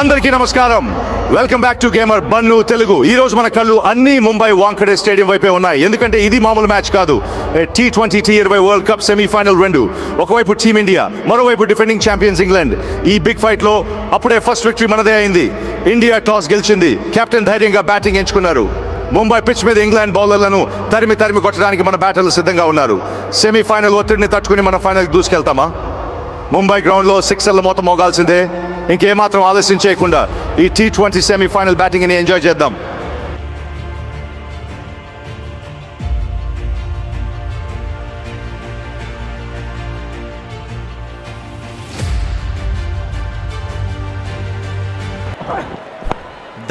అందరికీ నమస్కారం. Welcome back to gamer Bunnu Telugu. ఈ రోజు మన కళ్ళు అన్ని ముంబై వాంఖడే స్టేడియం వైపే ఉన్నాయి. ఎందుకంటే ఇది మామూలు మ్యాచ్ కాదు. T20 T20 world cup semi-final రెండు. ఒకవైపు టీమిండియా, మరోవైపు డిఫెండింగ్ ఛాంపియన్స్ ఇంగ్లాండ్. ఈ బిగ్ ఫైట్ లో అప్పుడే ఫస్ట్ విక్టరీ మనదే అయింది. ఇండియా టాస్ గెలిచింది. కెప్టెన్ ధైర్యంగా బ్యాటింగ్ ఎంచుకున్నారు. ముంబై పిచ్ మీద ఇంగ్లాండ్ బౌలర్లను తరిమి కొట్టడానికి మన బ్యాటర్లు సిద్ధంగా ఉన్నారు. సెమీఫైనల్ ఒత్తిడిని తట్టుకుని మన ఫైనల్ దూసుకెళ్తామా? ముంబై గ్రౌండ్లో సిక్సర్ల మొత్తం మోగాల్సిందే. ఇంకేమాత్రం ఆలస్యం చేయకుండా ఈ T20 సెమీఫైనల్ బ్యాటింగ్ని ఎంజాయ్ చేద్దాం.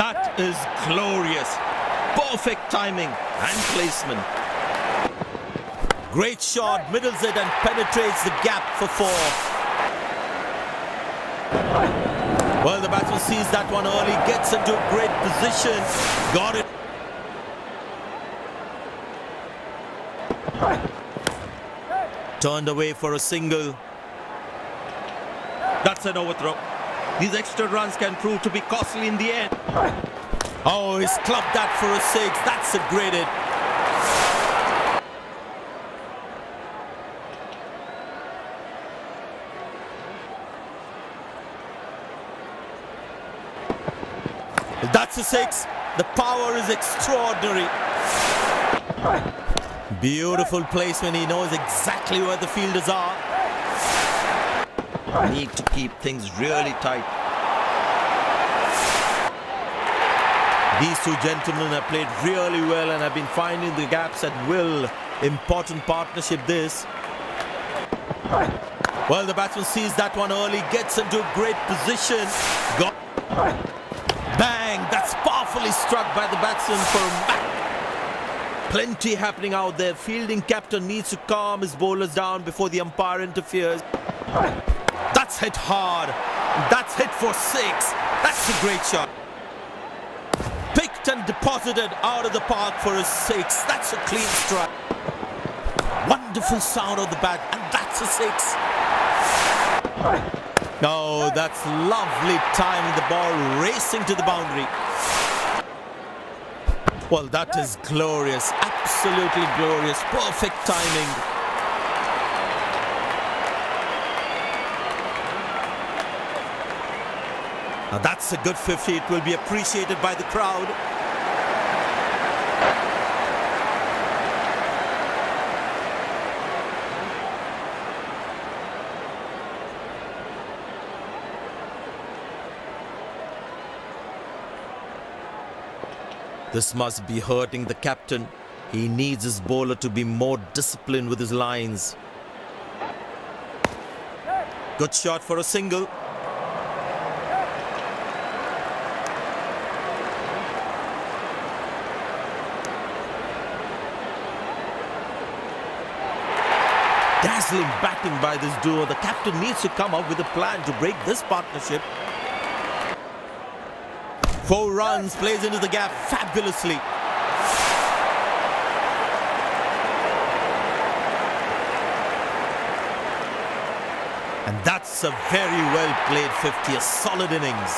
That is glorious. Perfect timing and placement. Great shot, middles it and penetrates the gap for four. Well, the batsman sees that one early, gets into a great position, got it. Turned away for a single. That's an overthrow. These extra runs can prove to be costly in the end. Oh, he's clubbed that for a six. That's a great hit. That's a six. The power is extraordinary. Beautiful placement. He knows exactly where the fielders are. Need to keep things really tight. These two gentlemen have played really well and have been finding the gaps at will. Important partnership this. Well, the batsman sees that one early, gets into a great position. Bang! That's powerfully struck by the batsman for a back. Plenty happening out there. Fielding captain needs to calm his bowlers down before the umpire interferes. That's hit hard. That's hit for six. That's a great shot. Picked and deposited out of the park for a six. That's a clean strike. Wonderful sound of the bat, and that's a six. Oh, that's lovely timing, the ball racing to the boundary. Well, that is glorious, absolutely glorious, perfect timing. Now that's a good 50, it will be appreciated by the crowd. This must be hurting the captain. He needs his bowler to be more disciplined with his lines. Good shot for a single. Dazzling batting by this duo. The captain needs to come up with a plan to break this partnership. 4 runs, plays into the gap fabulously. And that's a very well played 50, a solid innings.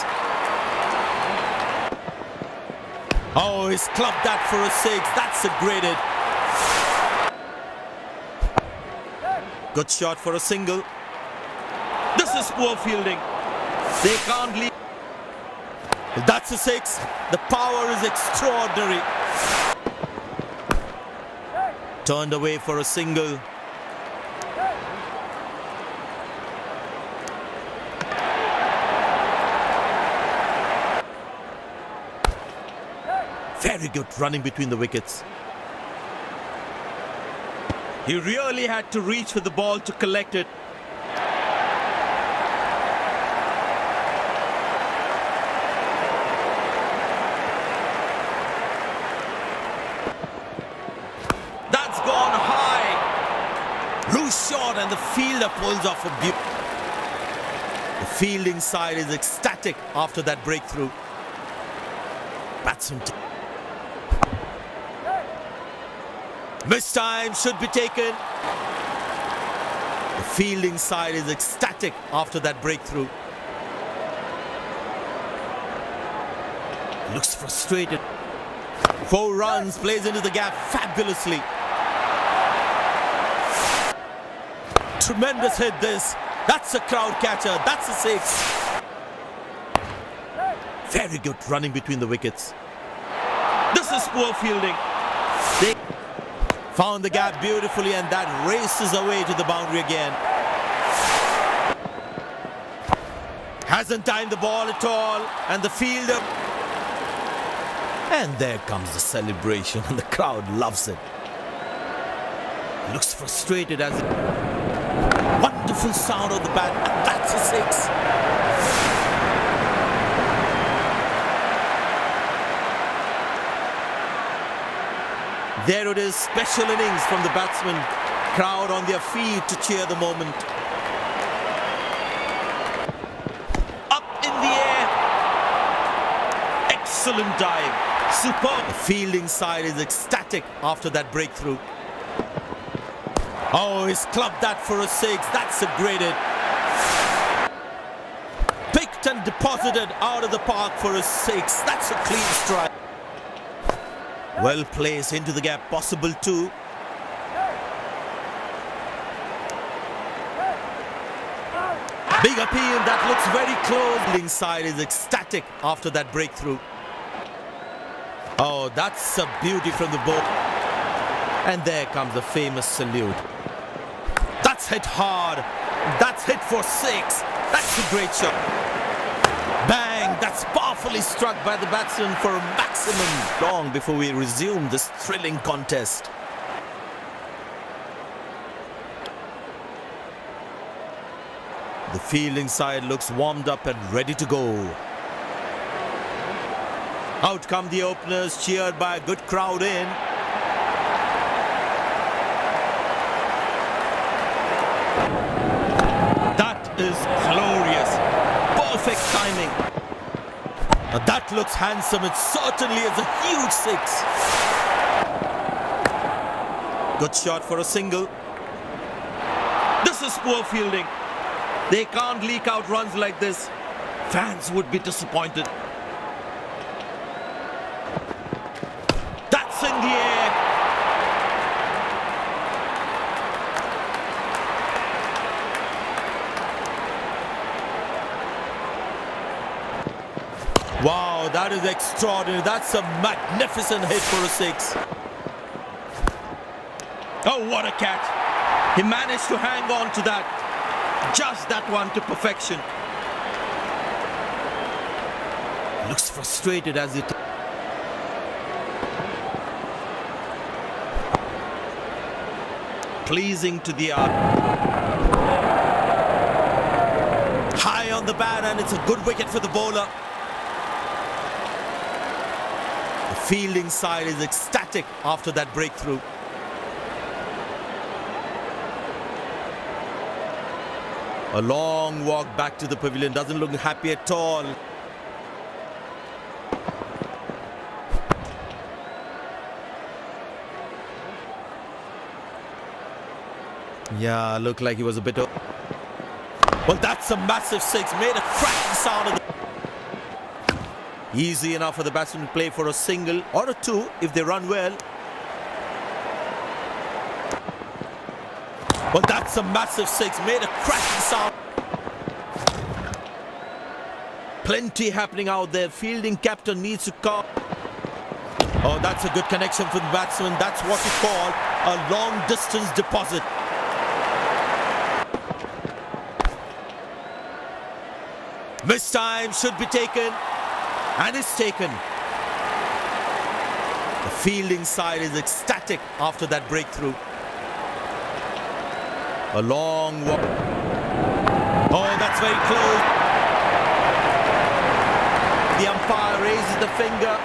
Oh, he's clubbed that for a six. That's a great hit. Good shot for a single. This is poor fielding. They can't leave. That's a six. The power is extraordinary. Turned away for a single. Very good running between the wickets. He really had to reach for the ball to collect it. That's gone high. Loose shot and the fielder pulls off a beauty. The fielding side is ecstatic after that breakthrough. Batsman. Missed time should be taken. The fielding side is ecstatic after that breakthrough. Looks frustrated. 4 runs, plays into the gap fabulously. Tremendous hit this. That's a crowd catcher. That's a 6. Very good running between the wickets. This is poor fielding. They found the gap beautifully and that races away to the boundary again. Hasn't timed the ball at all and the fielder. And there comes the celebration and the crowd loves it. Looks frustrated as it... Wonderful sound of the bat and that's a 6. There it is, special innings from the batsman. Crowd on their feet to cheer the moment. Up in the air. Excellent dive. Superb. The fielding side is ecstatic after that breakthrough. Oh, he's clubbed that for a 6. That's a great hit. Picked and deposited out of the park for a 6. That's a clean strike. Well placed into the gap, possible 2. Big appeal, that looks very close. The side is ecstatic after that breakthrough. Oh, that's a beauty from the ball. And there comes the famous salute. That's hit hard. That's hit for 6. That's a great shot. Bang! That's powerfully struck by the batsman for maximum. Long before we resume this thrilling contest. The fielding side looks warmed up and ready to go. Out come the openers, cheered by a good crowd in. That is glorious. Perfect timing. Now that looks handsome. It certainly is a huge 6. Good shot for a single. This is poor fielding. They can't leak out runs like this. Fans would be disappointed. That's in the air. Wow, that is extraordinary. That's a magnificent hit for a 6. Oh, what a catch. He managed to hang on to that. Just that one to perfection. Looks frustrated as it... Pleasing to the eye. High on the bat and it's a good wicket for the bowler. The fielding side is ecstatic after that breakthrough. A long walk back to the pavilion, doesn't look happy at all. Yeah, looked like he was a bit... Well, that's a massive 6, made a cracking sound. Of the... Easy enough for the batsman to play for a single or a 2 if they run well. Well, that's a massive 6, made a cracking sound. Plenty happening out there. Fielding captain needs to come. Oh, that's a good connection for the batsman. That's what you call a long distance deposit. Missed time should be taken. And it's taken. The fielding side is ecstatic after that breakthrough. A long walk. Oh, that's very close. The umpire raises the finger.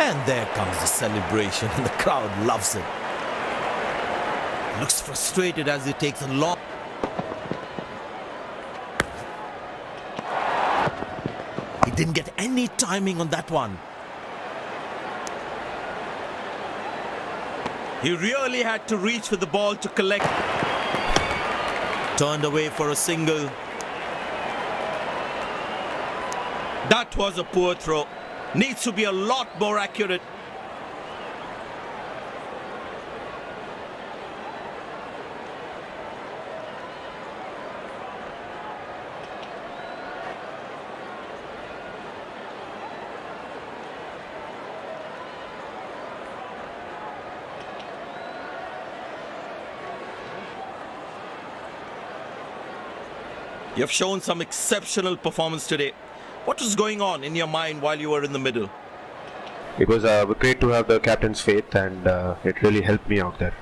And there comes the celebration and the crowd loves it. Looks frustrated as he takes a long... He didn't get any timing on that one. He really had to reach for the ball to collect. Turned away for a single. That was a poor throw. Needs to be a lot more accurate. You've shown some exceptional performance today. What was going on in your mind while you were in the middle? It was great to have the captain's faith, and it really helped me out there.